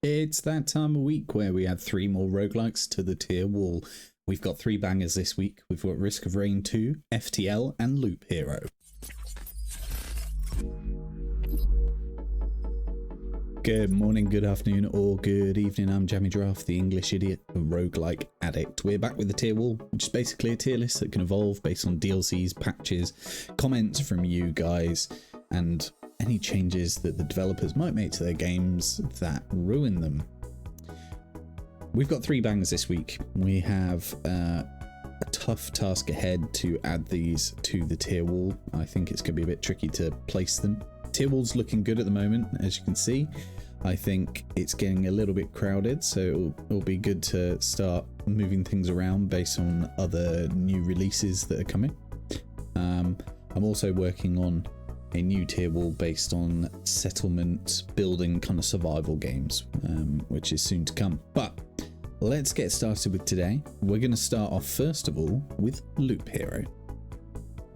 It's that time of week where we add 3 more roguelikes to the tier wall. We've got 3 bangers this week. We've got Risk of Rain 2, FTL, and Loop Hero. Good morning, good afternoon, or good evening. I'm JammyGiraffe, the English idiot, a roguelike addict. We're back with the tier wall, which is basically a tier list that can evolve based on DLCs, patches, comments from you guys, and any changes that the developers might make to their games that ruin them. We've got 3 bangers this week. We have a tough task ahead to add these to the tier wall. I think it's going to be a bit tricky to place them. Tier wall's looking good at the moment, as you can see. I think it's getting a little bit crowded, so it'll be good to start moving things around based on other new releases that are coming. I'm also working on a new tier wall based on settlement building kind of survival games, which is soon to come. But let's get started with today. We're going to start off first of all with Loop Hero.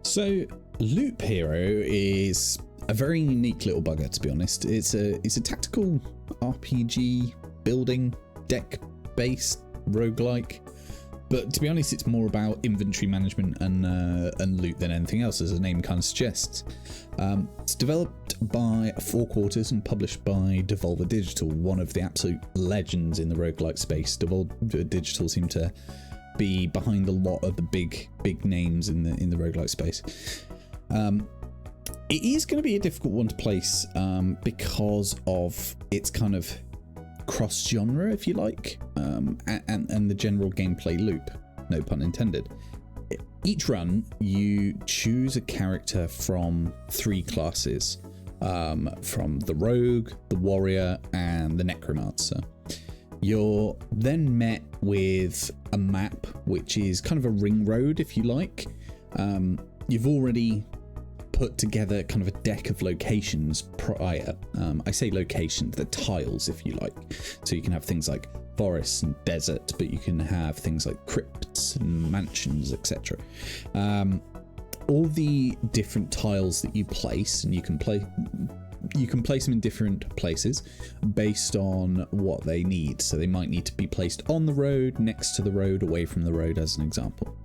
So Loop Hero is a very unique little bugger, to be honest. It's a tactical RPG building deck based roguelike. But to be honest, it's more about inventory management and loot than anything else, as the name kind of suggests. It's developed by 4 Quarters and published by Devolver Digital, one of the absolute legends in the roguelike space. Devolver Digital seem to be behind a lot of the big names in the roguelike space. It is going to be a difficult one to place because of its kind of cross-genre, if you like, and the general gameplay loop, no pun intended. Each run, you choose a character from 3 classes, from the Rogue, the Warrior, and the Necromancer. You're then met with a map, which is kind of a ring road, if you like. You've already put together kind of a deck of locations prior. I say locations, they're tiles, if you like. So you can have things like forests and desert, but you can have things like crypts and mansions, etc. All the different tiles that you place, and you can place them in different places based on what they need. So they might need to be placed on the road, next to the road, away from the road, as an example.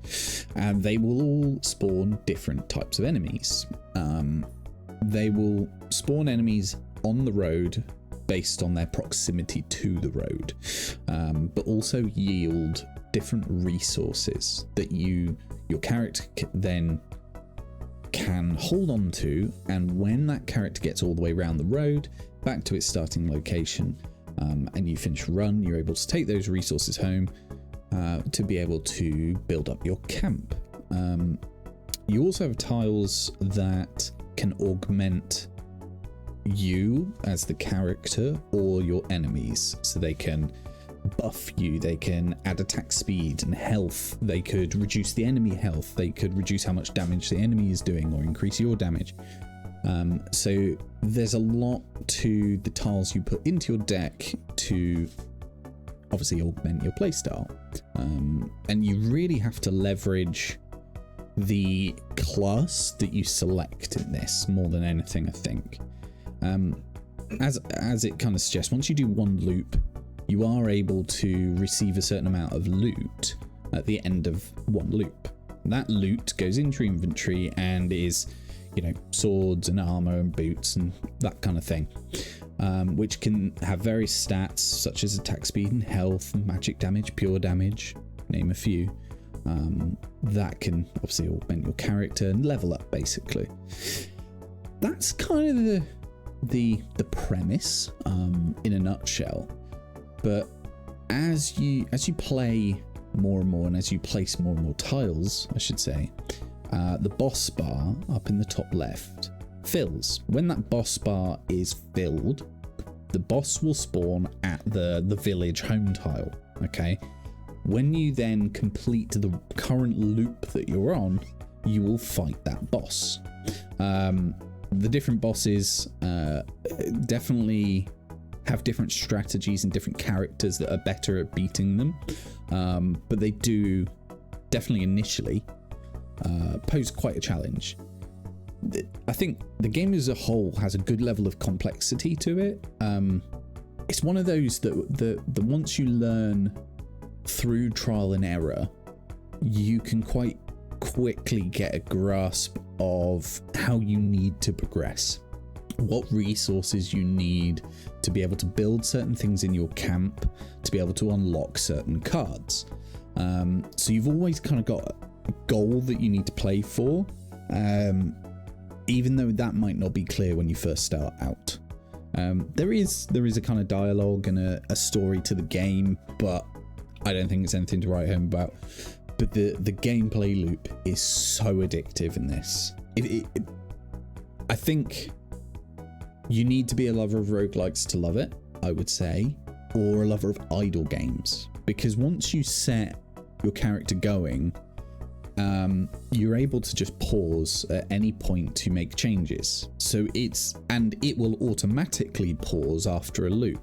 And they will all spawn different types of enemies. They will spawn enemies on the road based on their proximity to the road, but also yield different resources that your character then can hold on to, and when that character gets all the way around the road back to its starting location, and you finish a run, you're able to take those resources home to be able to build up your camp. You also have tiles that can augment you as the character or your enemies, so they can buff you, they can add attack speed and health, they could reduce the enemy health, they could reduce how much damage the enemy is doing or increase your damage. So there's a lot to the tiles you put into your deck to obviously augment your playstyle, and you really have to leverage the class that you select in this more than anything, I think. As it kind of suggests, once you do one loop, you are able to receive a certain amount of loot at the end of one loop. That loot goes into your inventory and is, swords and armor and boots and that kind of thing, which can have various stats such as attack speed and health, magic damage, pure damage, name a few. That can obviously augment your character and level up, basically. That's kind of the premise in a nutshell. But as you play more and more, and as you place more and more tiles, I should say, the boss bar up in the top left fills. When that boss bar is filled, the boss will spawn at the village home tile. Okay. When you then complete the current loop that you're on, you will fight that boss. The different bosses definitely have different strategies and different characters that are better at beating them, but they do definitely initially pose quite a challenge. I think the game as a whole has a good level of complexity to it. it's one of those that once you learn through trial and error, you can quite quickly get a grasp of how you need to progress, what resources you need to be able to build certain things in your camp, to be able to unlock certain cards. So you've always kind of got a goal that you need to play for, even though that might not be clear when you first start out. There is a kind of dialogue and a story to the game, but I don't think it's anything to write home about. But the gameplay loop is so addictive in this. I think you need to be a lover of roguelikes to love it, I would say, or a lover of idle games. Because once you set your character going, you're able to just pause at any point to make changes. So it will automatically pause after a loop.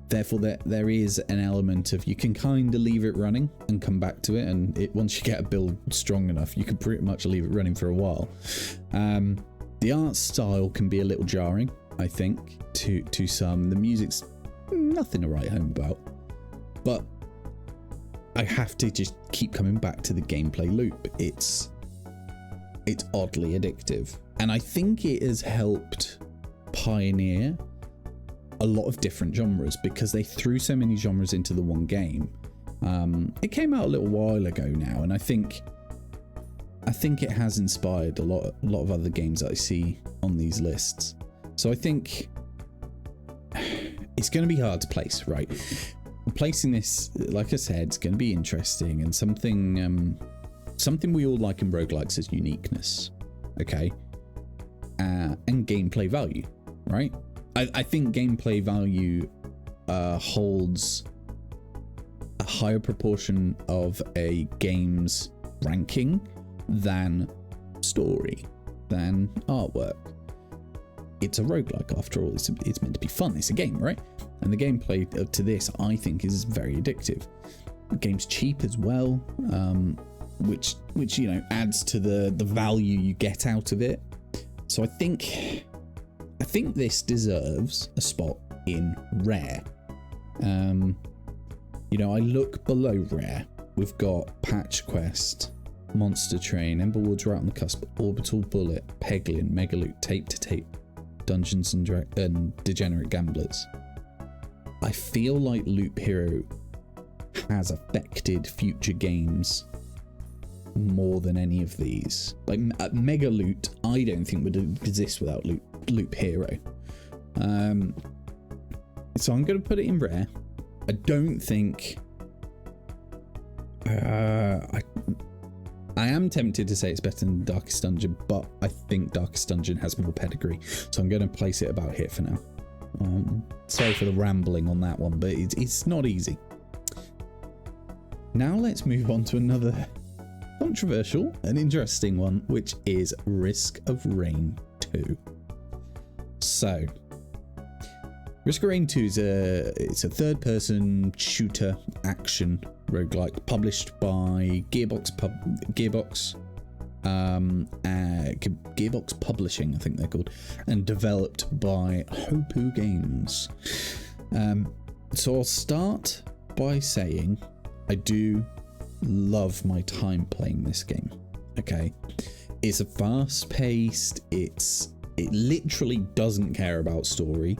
Therefore, there is an element of you can kind of leave it running and come back to it. And once you get a build strong enough, you can pretty much leave it running for a while. The art style can be a little jarring, I think, to some. The music's nothing to write home about. But I have to just keep coming back to the gameplay loop. It's oddly addictive. And I think it has helped pioneer a lot of different genres because they threw so many genres into the one game. It came out a little while ago now, and I think it has inspired a lot of other games that I see on these lists. So I think it's going to be hard to place, right? Placing this, like I said, it's going to be interesting, and something we all like in roguelikes is uniqueness, okay, and gameplay value, right? I think gameplay value holds a higher proportion of a game's ranking than story, than artwork. It's a roguelike after all. It's meant to be fun. It's a game, right? And the gameplay to this, I think, is very addictive. The game's cheap as well, which adds to the value you get out of it. So I think this deserves a spot in rare. I look below rare. We've got Patch Quest, Monster Train, Emberwoods Right on the Cusp, Orbital Bullet, Peglin, Megaloot, Tape to Tape, Dungeons and Degenerate Gamblers. I feel like Loop Hero has affected future games more than any of these. Like Megaloot, I don't think would exist without Loop Hero. So I'm going to put it in rare. I don't think... I am tempted to say it's better than Darkest Dungeon, but I think Darkest Dungeon has more pedigree. So I'm going to place it about here for now. Sorry for the rambling on that one, but it's not easy. Now let's move on to another controversial and interesting one, which is Risk of Rain 2. So, Risk of Rain 2 is a third-person shooter action roguelike published by Gearbox Publishing, I think they're called, and developed by Hopu Games. So I'll start by saying I do love my time playing this game. Okay, it's a fast-paced. It literally doesn't care about story.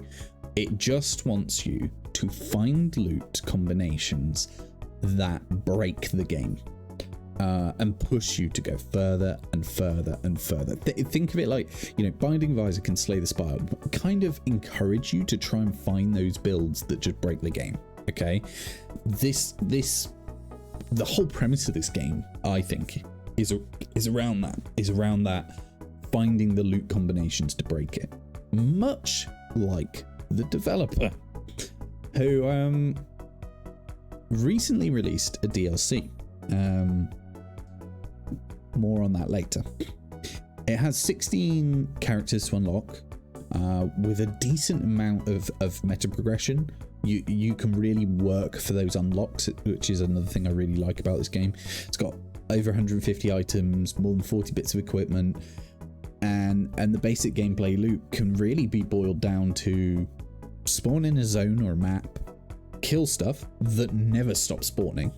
It just wants you to find loot combinations that break the game and push you to go further and further and further. Think of it like, Binding of Isaac and Slay the Spire kind of encourage you to try and find those builds that just break the game. Okay, the whole premise of this game, I think, is around that finding the loot combinations to break it. Much like the developer, who recently released a DLC. More on that later. It has 16 characters to unlock, with a decent amount of meta progression. You can really work for those unlocks, which is another thing I really like about this game. It's got over 150 items, more than 40 bits of equipment, and the basic gameplay loop can really be boiled down to spawn in a zone or a map, kill stuff that never stop spawning,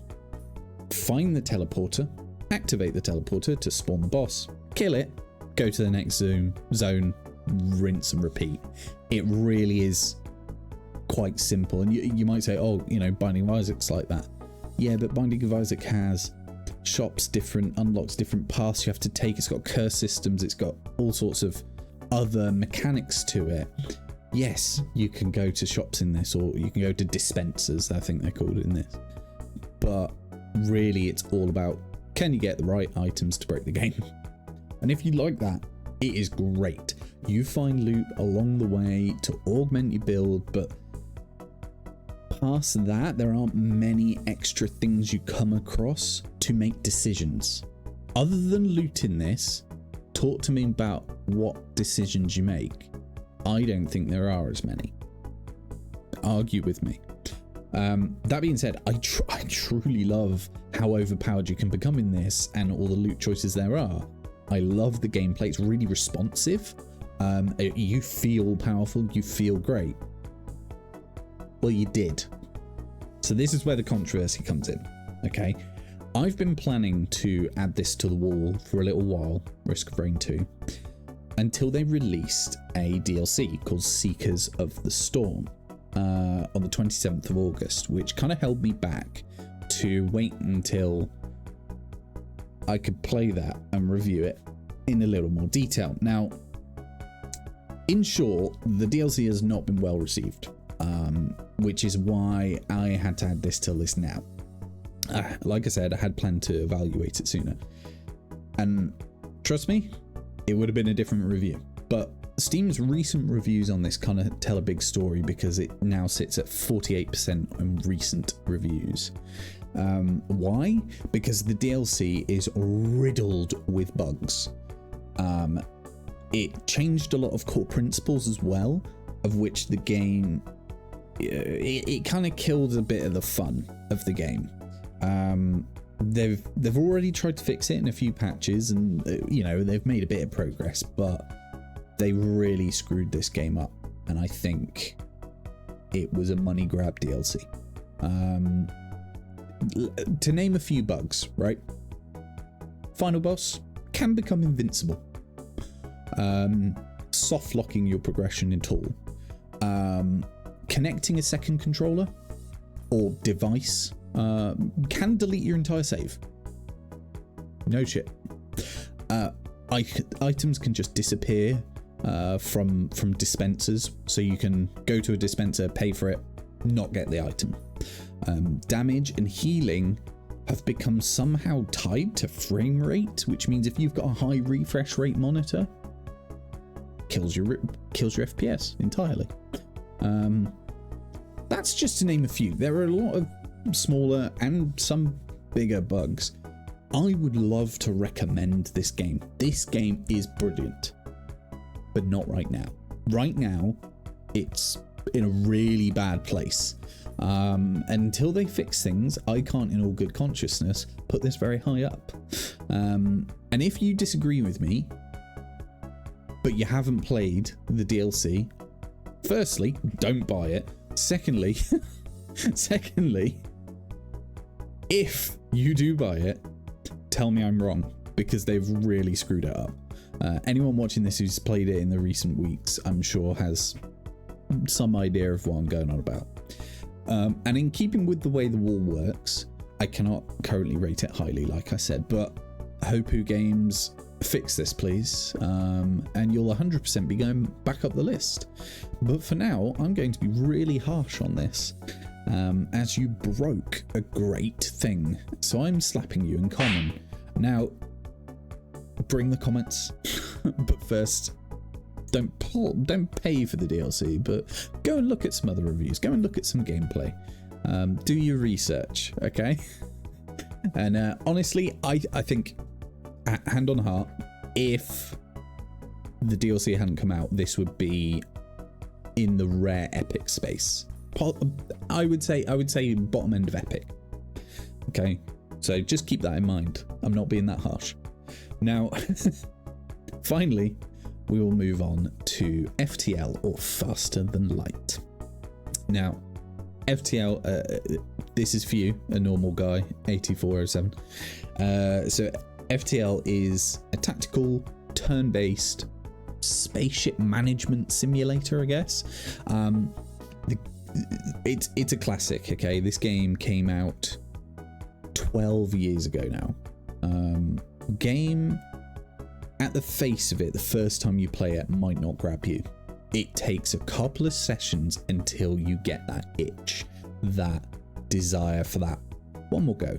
find the teleporter, activate the teleporter to spawn the boss, kill it, go to the next zone, rinse and repeat. It really is quite simple. And you might say, oh, you know, Binding of Isaac's like that. Yeah, but Binding of Isaac has shops, unlocks different paths you have to take. It's got curse systems. It's got all sorts of other mechanics to it. Yes, you can go to shops in this, or you can go to dispensers, I think they're called in this. But really, it's all about, can you get the right items to break the game? And if you like that, it is great. You find loot along the way to augment your build, but past that, there aren't many extra things you come across to make decisions. Other than loot in this, talk to me about what decisions you make. I don't think there are as many. Argue with me. That being said, I truly love how overpowered you can become in this and all the loot choices there are. I love the gameplay. It's really responsive. You feel powerful. You feel great. Well, you did. So this is where the controversy comes in. Okay. I've been planning to add this to the wall for a little while, Risk of Rain 2, until they released a DLC called Seekers of the Storm on the 27th of August, which kind of held me back to wait until I could play that and review it in a little more detail. Now, in short, the DLC has not been well received, which is why I had to add this till this now. Like I said, I had planned to evaluate it sooner. And trust me, it would have been a different review. But Steam's recent reviews on this kind of tell a big story, because it now sits at 48% on recent reviews. Why? Because the DLC is riddled with bugs. It changed a lot of core principles as well, of which the game, it kind of killed a bit of the fun of the game. They've already tried to fix it in a few patches, and you know, they've made a bit of progress, but they really screwed this game up, and I think it was a money grab DLC. To name a few bugs, right? Final boss can become invincible. Soft locking your progression at all. Connecting a second controller or device can delete your entire save. No shit. Items can just disappear from dispensers, so you can go to a dispenser, pay for it, not get the item. Damage and healing have become somehow tied to frame rate, which means if you've got a high refresh rate monitor, kills your FPS entirely. That's just to name a few. There are a lot of smaller and some bigger bugs. I would love to recommend this game. This game is brilliant, but not right now. Right now, it's in a really bad place. Until they fix things, I can't, in all good consciousness, put this very high up. And if you disagree with me, but you haven't played the DLC, firstly, don't buy it. Secondly, if you do buy it, tell me I'm wrong, because they've really screwed it up. Anyone watching this who's played it in the recent weeks, I'm sure has some idea of what I'm going on about. And in keeping with the way the wall works, I cannot currently rate it highly, like I said, but Hopu Games, fix this please, and you'll 100% be going back up the list. But for now, I'm going to be really harsh on this, as you broke a great thing, so I'm slapping you in common. Now, bring the comments, but first, don't pay for the DLC, but go and look at some other reviews, go and look at some gameplay, do your research, okay? And honestly, I think, hand on heart, if the DLC hadn't come out, this would be in the rare epic space. I would say bottom end of epic. Okay, so just keep that in mind. I'm not being that harsh. Now, finally, we will move on to FTL, or Faster Than Light. Now, FTL, this is for you, a normal guy, 8407. So FTL is a tactical, turn-based spaceship management simulator, I guess. It's a classic, okay? This game came out 12 years ago now. Game, at the face of it, the first time you play it might not grab you. It takes a couple of sessions until you get that itch, that desire for that one more go.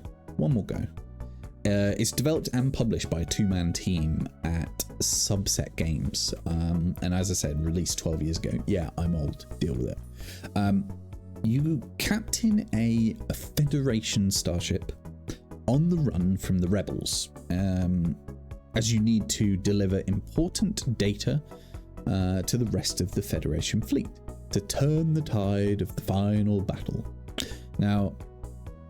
It's developed and published by a two-man team at Subset Games, and as I said, released 12 years ago. Yeah, I'm old, deal with it. You captain a Federation starship on the run from the rebels, as you need to deliver important data to the rest of the Federation fleet to turn the tide of the final battle. Now,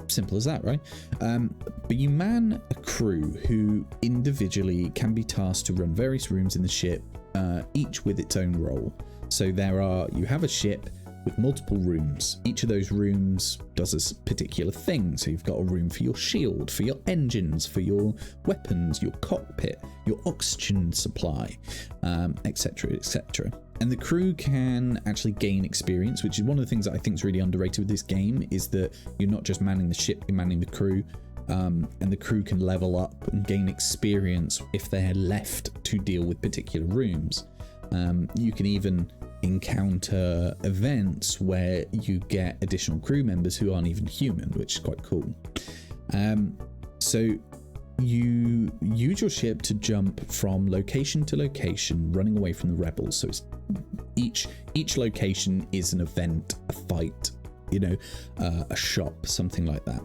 simple as that, right? But you man a crew who individually can be tasked to run various rooms in the ship, each with its own role. So you have a ship with multiple rooms. Each of those rooms does a particular thing. So you've got a room for your shield, for your engines, for your weapons, your cockpit, your oxygen supply, etc., etc. And the crew can actually gain experience, which is one of the things that I think is really underrated with this game, is that you're not just manning the ship, you're manning the crew, and the crew can level up and gain experience if they're left to deal with particular rooms. You can even encounter events where you get additional crew members who aren't even human, which is quite cool. So you use your ship to jump from location to location, running away from the rebels. So it's each location is an event, a fight, a shop, something like that.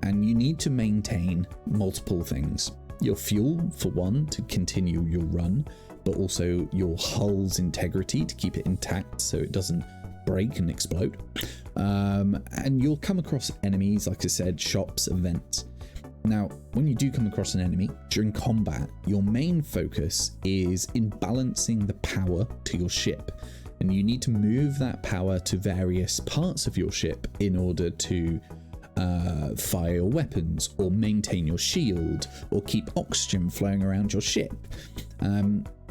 And you need to maintain multiple things. Your fuel, for one, to continue your run, but also your hull's integrity to keep it intact so it doesn't break and explode. And you'll come across enemies, like I said, shops, events. Now, when you do come across an enemy during combat, your main focus is in balancing the power to your ship. And you need to move that power to various parts of your ship in order to fire your weapons, or maintain your shield, or keep oxygen flowing around your ship.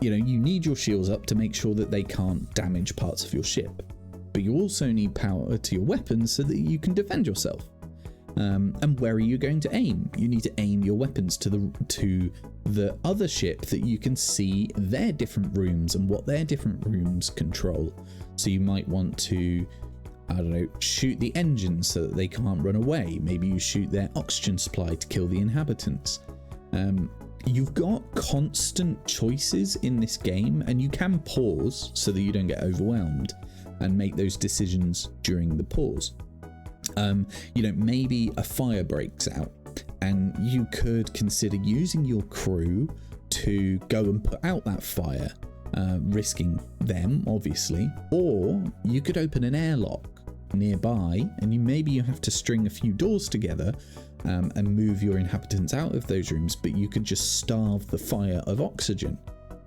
You need your shields up to make sure that they can't damage parts of your ship. But you also need power to your weapons so that you can defend yourself. And where are you going to aim? You need to aim your weapons to the other ship that you can see their different rooms and what their different rooms control. So you might want to, shoot the engines so that they can't run away. Maybe you shoot their oxygen supply to kill the inhabitants. You've got constant choices in this game, and you can pause so that you don't get overwhelmed and make those decisions during the pause. Maybe a fire breaks out and you could consider using your crew to go and put out that fire, risking them, obviously, or you could open an airlock nearby and maybe you have to string a few doors together and move your inhabitants out of those rooms, but you could just starve the fire of oxygen.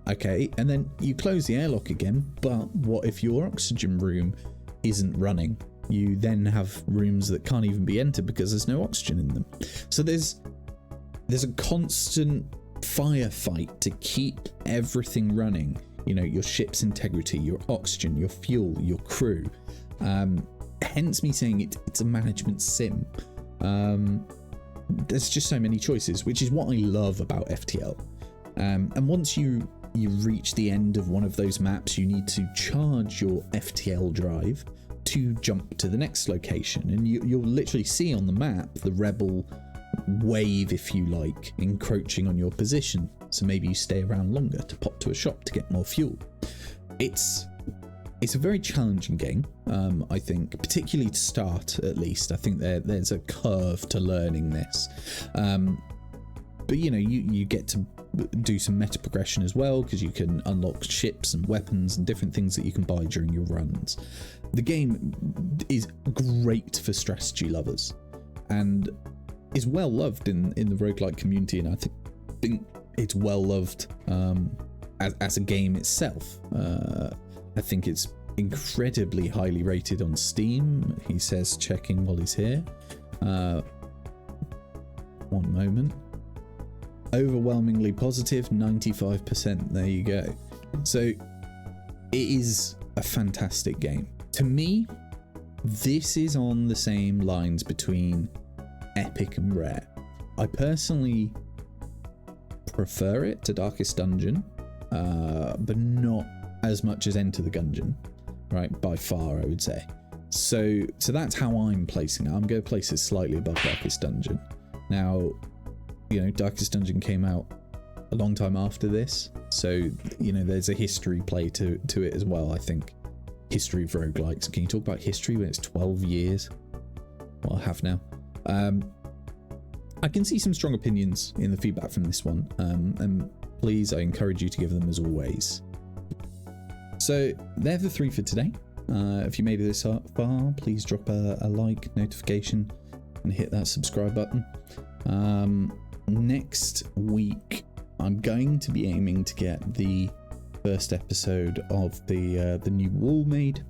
Okay, and then you close the airlock again, but what if your oxygen room isn't running? You then have rooms that can't even be entered because there's no oxygen in them. So there's a constant firefight to keep everything running. Your ship's integrity, your oxygen, your fuel, your crew. Hence me saying it's a management sim. There's just so many choices, which is what I love about FTL. And once you reach the end of one of those maps, you need to charge your FTL drive to jump to the next location, and you'll literally see on the map the rebel wave, if you like, encroaching on your position. So maybe you stay around longer to pop to a shop to get more fuel. It's a very challenging game, I think, particularly to start. At least I think there's a curve to learning this, but you get to do some meta progression as well, because you can unlock ships and weapons and different things that you can buy during your runs. The game is great for strategy lovers and is well loved in the roguelike community, and I think it's well loved as a game itself. I think it's incredibly highly rated on Steam. He says checking while he's here. One moment. Overwhelmingly positive, 95%. There you go. So it is a fantastic game. To me, this is on the same lines between Epic and Rare. I personally prefer it to Darkest Dungeon, but not as much as Enter the Gungeon, right? By far, I would say. So that's how I'm placing it. I'm going to place it slightly above Darkest Dungeon. Now, you know, Darkest Dungeon came out a long time after this, so, you know, there's a history play to it as well, I think. History of roguelikes. Can you talk about history when it's 12 years? Well, I have now. I can see some strong opinions in the feedback from this one, and please, I encourage you to give them as always. So they're the 3 for today. If you made it this far, please drop a like, notification, and hit that subscribe button. Next week, I'm going to be aiming to get the first episode of the new wall made.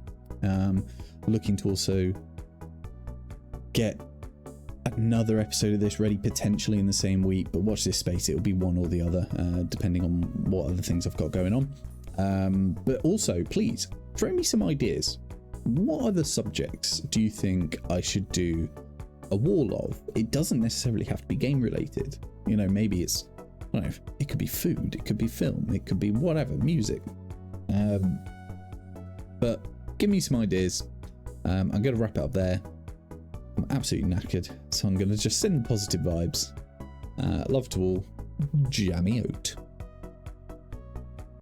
Looking to also get another episode of this ready potentially in the same week, but watch this space, it'll be one or the other, depending on what other things I've got going on. But also, please throw me some ideas. What other subjects do you think I should do a wall of? It doesn't necessarily have to be game related. You know, maybe it's, I don't know, it could be food, it could be film, it could be whatever, music. But give me some ideas. I'm going to wrap it up there. I'm absolutely knackered, so I'm going to just send positive vibes. Love to all. Jammy out.